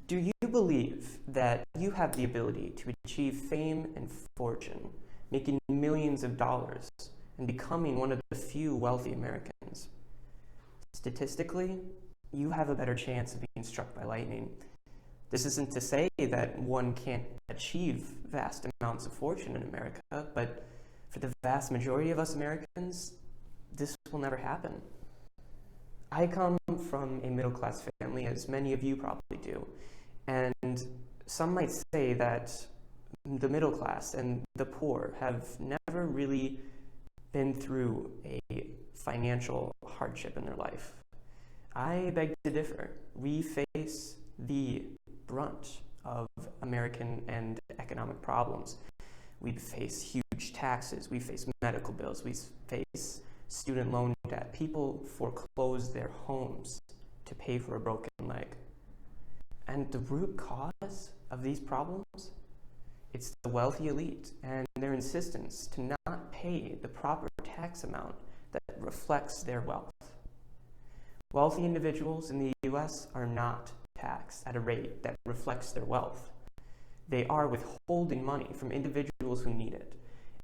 Do you believe that you have the ability to achieve fame and fortune, making millions of dollars, and becoming one of the few wealthy Americans? Statistically, you have a better chance of being struck by lightning. This isn't to say that one can't achieve vast amounts of fortune in America, but for the vast majority of us Americans, this will never happen. I come from a middle-class family, as many of you probably do, and some might say that the middle class and the poor have never really been through a financial hardship in their life. I beg to differ. We face the brunt of American and economic problems. We face huge taxes, we face medical bills, we face student loan debt. People foreclose their homes to pay for a broken leg. And the root cause of these problems, it's the wealthy elite and their insistence to not pay the proper tax amount that reflects their wealth. Wealthy individuals in the US are not taxed at a rate that reflects their wealth. They are withholding money from individuals who need it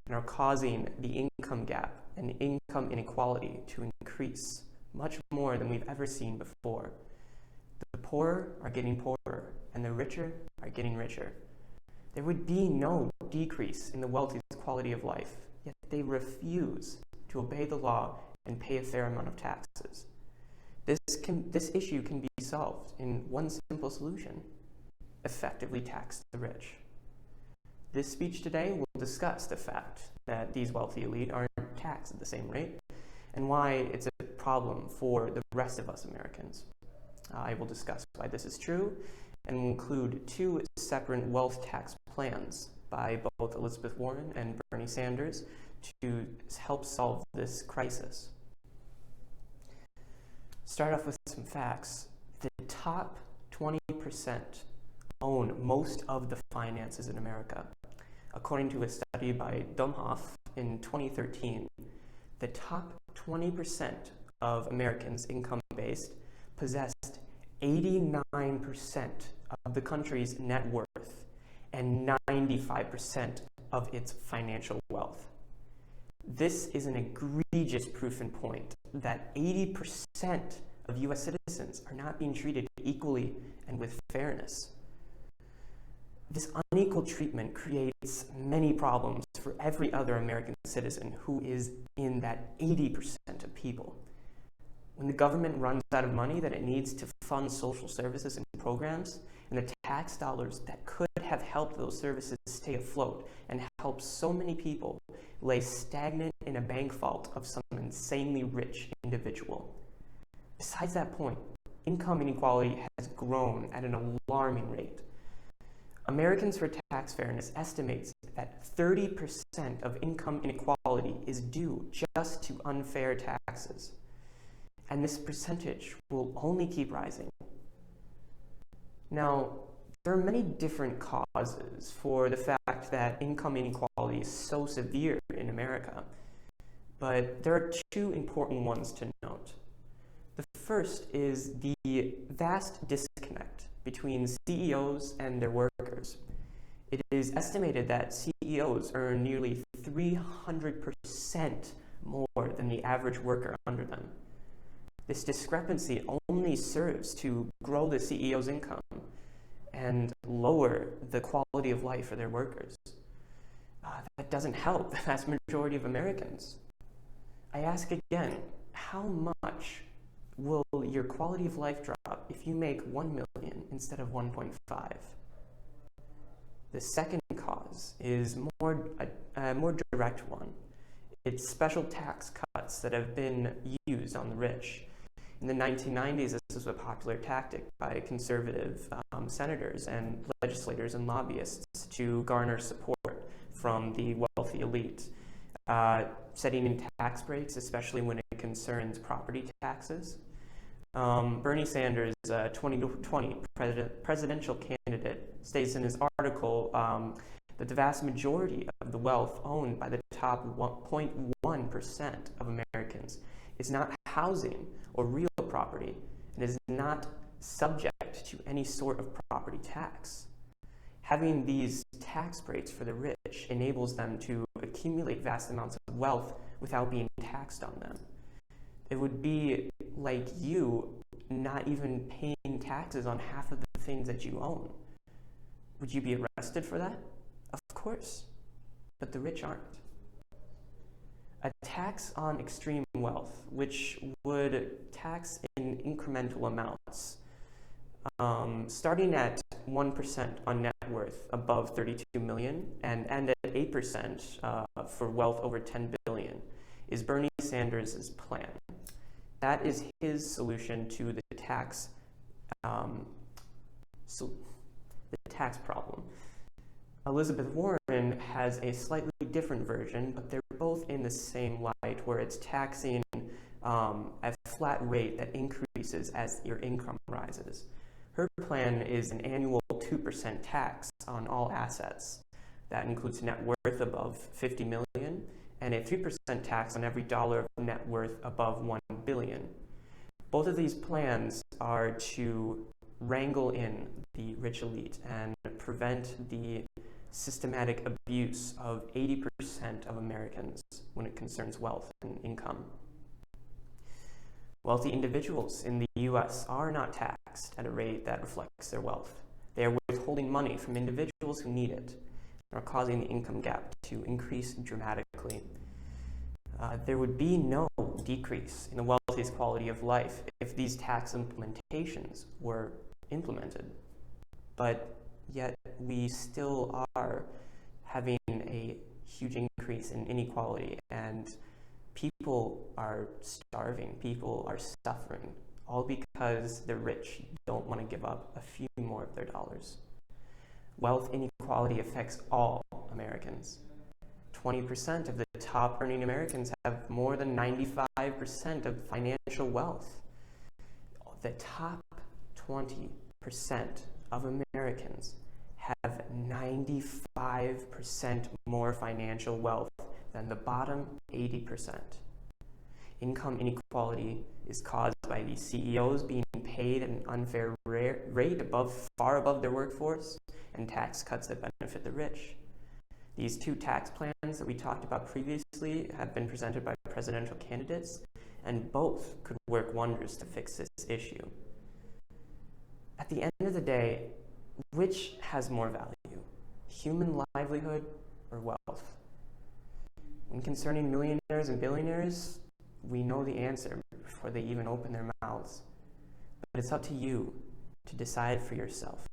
and are causing the income gap and income inequality to increase much more than we've ever seen before. The poor are getting poorer and the richer are getting richer. There would be no decrease in the wealthy's quality of life, yet they refuse to obey the law and pay a fair amount of taxes. This issue can be solved in one simple solution: effectively tax the rich. This speech today will discuss the fact that these wealthy elite aren't taxed at the same rate and why it's a problem for the rest of us Americans. I will discuss why this is true and will include two separate wealth tax plans by both Elizabeth Warren and Bernie Sanders to help solve this crisis. Start off with some facts. The top 20% own most of the finances in America. According to a study by Domhoff in 2013, the top 20% of Americans, income-based, possessed 89% of the country's net worth and 95% of its financial wealth. This is an egregious proof and point that 80% of US citizens are not being treated equally and with fairness. This unequal treatment creates many problems for every other American citizen who is in that 80% of people. When the government runs out of money that it needs to fund social services and programs, and the tax dollars that could have helped those services stay afloat and help so many people lay stagnant in a bank vault of some insanely rich individual. Besides that point, income inequality has grown at an alarming rate. Americans for Tax Fairness estimates that 30% of income inequality is due just to unfair taxes. And this percentage will only keep rising. Now, there are many different causes for the fact that income inequality is so severe in America, but there are two important ones to note. The first is the vast disconnect between CEOs and their workers. It is estimated that CEOs earn nearly 300% more than the average worker under them. This discrepancy only serves to grow the CEO's income and lower the quality of life for their workers. That doesn't help the vast majority of Americans. I ask again, how much will your quality of life drop if you make 1 million instead of 1.5? The second cause is a more direct one. It's special tax cuts that have been used on the rich. In the 1990s, this was a popular tactic by conservative senators and legislators and lobbyists to garner support from the wealthy elite. Setting in tax breaks, especially when it concerns property taxes. Bernie Sanders, 2020 presidential candidate, states in his article that the vast majority of the wealth owned by the top 0.1% of Americans is not housing or real property and is not subject subject to any sort of property tax. Having these tax breaks for the rich enables them to accumulate vast amounts of wealth without being taxed on them. It would be like you not even paying taxes on half of the things that you own. Would you be arrested for that? Of course, but the rich aren't. A tax on extreme wealth, which would tax in incremental amounts, starting at 1% on net worth above 32 million and end at 8% for wealth over 10 billion, is Bernie Sanders' plan. That is his solution to the tax problem. Elizabeth Warren has a slightly different version, but they're both in the same light, where it's taxing at a flat rate that increases as your income rises. Her plan is an annual 2% tax on all assets. That includes net worth above 50 million and a 3% tax on every dollar of net worth above 1 billion. Both of these plans are to wrangle in the rich elite and prevent the systematic abuse of 80% of Americans when it concerns wealth and income. Wealthy individuals in the U.S. are not taxed at a rate that reflects their wealth. They are withholding money from individuals who need it and are causing the income gap to increase dramatically. There would be no decrease in the wealthy's quality of life if these tax implementations were implemented. But yet we still are having a huge increase in inequality, and people are starving, people are suffering, all because the rich don't want to give up a few more of their dollars. Wealth inequality affects all Americans. 20% of the top earning Americans have more than 95% of financial wealth. The top 20% of Americans have 95% more financial wealth than the bottom 80%. Income inequality is caused by these CEOs being paid at an unfair rate far above their workforce, and tax cuts that benefit the rich. These two tax plans that we talked about previously have been presented by presidential candidates, and both could work wonders to fix this issue. At the end of the day, which has more value, human livelihood or wealth? When concerning millionaires and billionaires, we know the answer before they even open their mouths. But it's up to you to decide for yourself.